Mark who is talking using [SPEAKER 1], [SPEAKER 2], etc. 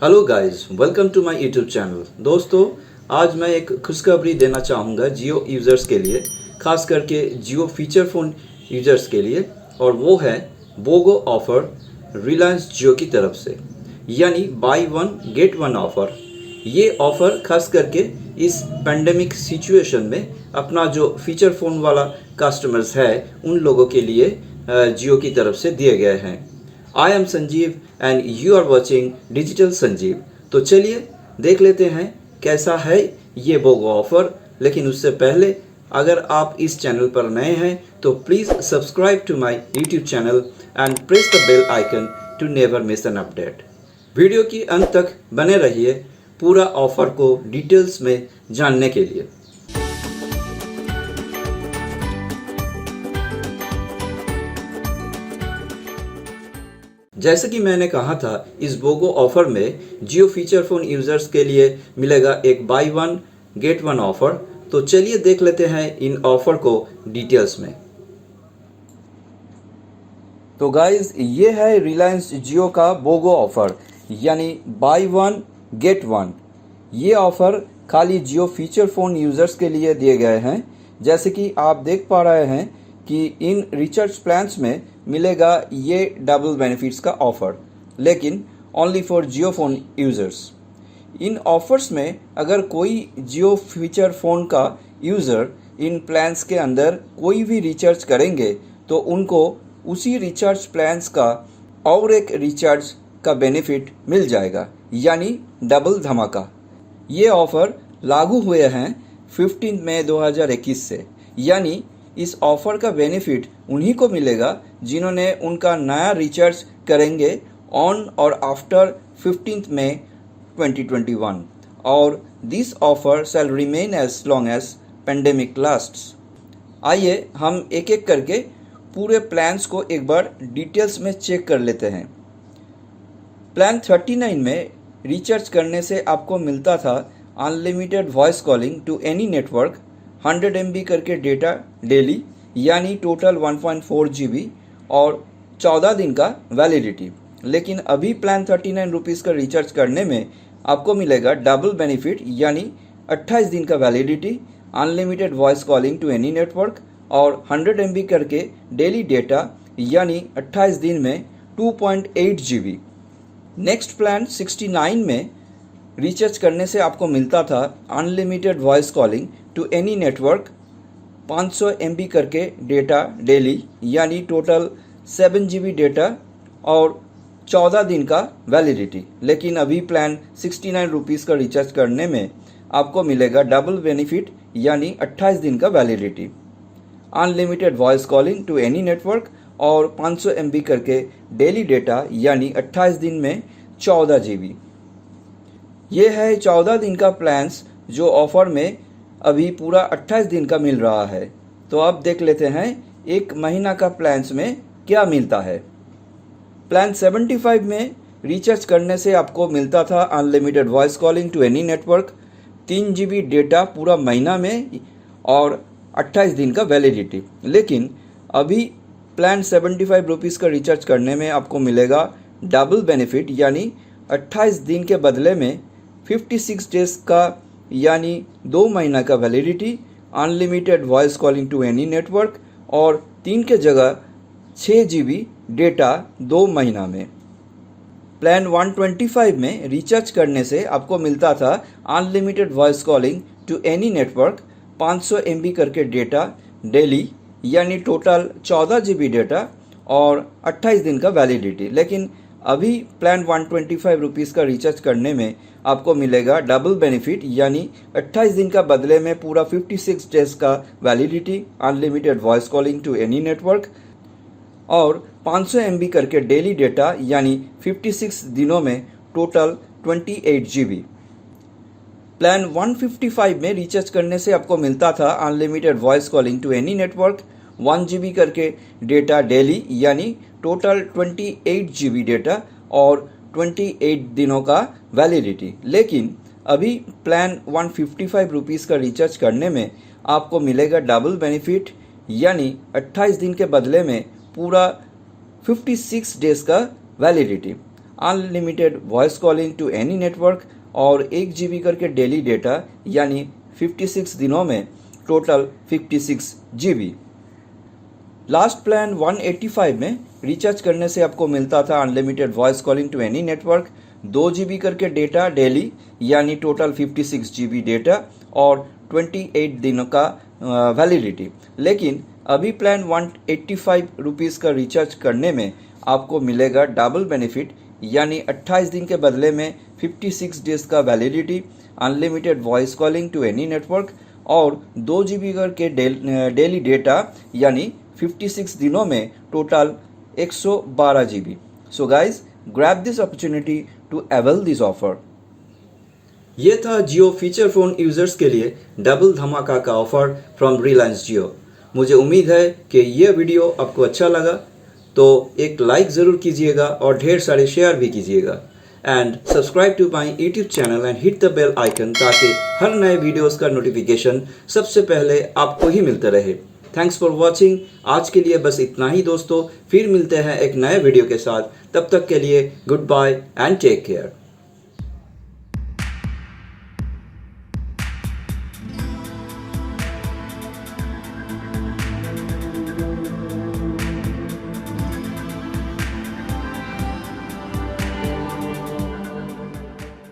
[SPEAKER 1] Hello guys, welcome to my YouTube channel. दोस्तों, आज मैं एक खुशखबरी देना चाहूँगा जियो यूज़र्स के लिए, ख़ास करके जियो फीचर फ़ोन यूज़र्स के लिए, और वो है बोगो ऑफ़र रिलायंस जियो की तरफ से, यानी by one get one offer. ये ऑफ़र ख़ास करके इस पेंडेमिक सिचुएशन में अपना जो फीचर फ़ोन वाला कस्टमर्स है उन लोगों के लिए जियो की तरफ से दिए गए हैं। I am Sanjeev and you are watching digital Sanjeev. तो चलिए देख लेते हैं कैसा है ये बोगो ऑफर। लेकिन उससे पहले अगर आप इस चैनल पर नए हैं तो please subscribe to my YouTube channel and press the bell icon to never miss an update. Video की अंत तक बने रहिए पूरा ऑफर को डिटेल्स में जानने के लिए। जैसे कि मैंने कहा था, इस बोगो ऑफ़र में जियो फीचर फ़ोन यूज़र्स के लिए मिलेगा एक by one get one offer. तो चलिए देख लेते हैं इन ऑफ़र को डिटेल्स में। तो गाइज़, ये है रिलायंस जियो का बोगो ऑफ़र, यानी बाई वन गेट वन। ये ऑफ़र खाली जियो फीचर फ़ोन यूज़र्स के लिए दिए गए हैं। जैसे कि आप देख पा रहे हैं कि इन रिचार्ज प्लान्स में मिलेगा ये डबल बेनिफिट्स का ऑफ़र, लेकिन only for Jio phone users. In offers में अगर कोई जियो फीचर फ़ोन का यूज़र इन प्लान्स के अंदर कोई भी रिचार्ज करेंगे तो उनको उसी रिचार्ज प्लान्स का और एक रिचार्ज का बेनिफिट मिल जाएगा, यानी डबल धमाका। ये ऑफ़र लागू हुए हैं 15 मई 2021 से, यानी इस ऑफ़र का बेनिफिट उन्हीं को मिलेगा जिन्होंने उनका नया रिचार्ज करेंगे ऑन और आफ्टर 15 मई 2021, और this offer shall remain as long as pandemic lasts. आइए हम एक एक करके पूरे प्लान्स को एक बार डिटेल्स में चेक कर लेते हैं। प्लान 39 में रिचार्ज करने से आपको मिलता था unlimited voice calling to any network, 100 MB करके डेटा डेली, यानी टोटल 1.4 GB, और 14 दिन का वैलिडिटी। लेकिन अभी प्लान 39 रुपीज़ का रिचार्ज करने में आपको मिलेगा डबल बेनिफिट, यानी 28 दिन का validity, unlimited voice calling to any network और 100 MB करके डेली डेटा, यानी 28 दिन में 2.8 GB। नेक्स्ट प्लान 69 में रिचार्ज करने से आपको मिलता था unlimited voice calling to any network, 500 MB करके डेटा डेली, यानी टोटल 7 GB डेटा और 14 दिन का वैलिडिटी। लेकिन अभी प्लान 69 रुपीज़ का रिचार्ज करने में आपको मिलेगा डबल बेनिफिट, यानी 28 दिन का validity, unlimited voice calling to any network और 500 MB करके डेली डेटा, यानी 28 दिन में 14 GB। ये है 14 दिन का प्लान्स जो ऑफ़र में अभी पूरा 28 दिन का मिल रहा है। तो अब देख लेते हैं एक महीना का प्लान्स में क्या मिलता है। प्लान 75 में रिचार्ज करने से आपको मिलता था unlimited voice calling to any network, 3 GB data पूरा महीना में और 28 दिन का वैलिडिटी। लेकिन अभी प्लान 75 रुपीज़ का रिचार्ज करने में आपको मिलेगा डबल बेनिफिट, यानी 28 दिन के बदले में 56 डेज़ का, यानी 2 महीना का validity, unlimited voice calling to any network और 3 के जगह 6 GB डेटा 2 महीना में। प्लान 125 में रिचार्ज करने से आपको मिलता था unlimited voice calling to any network, 500 MB करके डेटा डेली, यानी टोटल 14 GB डेटा और 28 दिन का वैलिडिटी। लेकिन अभी प्लान 125 रुपीज़ का रिचार्ज करने में आपको मिलेगा डबल बेनिफिट, यानी 28 दिन का बदले में पूरा 56 डेज़ का validity, unlimited voice calling to any network और 500 MB करके डेली डेटा, यानी 56 दिनों में टोटल 28 GB। प्लान 155 में रिचार्ज करने से आपको मिलता था unlimited voice calling to any network, 1 GB करके डेटा डेली, यानी टोटल 28 GB डेटा और 28 दिनों का वैलिडिटी। लेकिन अभी प्लान 155 रुपीज़ का रिचार्ज करने में आपको मिलेगा डबल बेनिफिट, यानी 28 दिन के बदले में पूरा 56 डेज़ का validity, unlimited voice calling to any network और 1 GB करके डेली डेटा यानी 56 दिनों में टोटल 56 GB। लास्ट प्लान 185 में रिचार्ज करने से आपको मिलता था unlimited voice calling to any network, 2 GB करके डेटा डेली यानी टोटल 56 GB डेटा और 28 दिनों का वैलिडिटी। लेकिन अभी प्लान 185 रुपीज़ का रिचार्ज करने में आपको मिलेगा डबल बेनिफिट यानी 28 दिन के बदले में 56 डेज का validity, unlimited voice calling to any network और 2 GB करके डेली डेटा यानी 56 दिनों में total 112 GB। So guys, grab this opportunity to avail this offer. ये था जियो फीचर फोन यूजर्स के लिए डबल धमाका का ऑफर फ्रॉम रिलायंस जियो। मुझे उम्मीद है कि ये वीडियो आपको अच्छा लगा, तो एक लाइक ज़रूर कीजिएगा और ढेर सारे शेयर भी कीजिएगा and subscribe to my YouTube channel and hit the bell icon ताकि हर नए वीडियोस का नोटिफिकेशन सबसे पहले आपको ही मिलते रहे। Thanks for watching. आज के लिए बस इतना ही दोस्तों, फिर मिलते हैं एक नए वीडियो के साथ। तब तक के लिए goodbye and take care.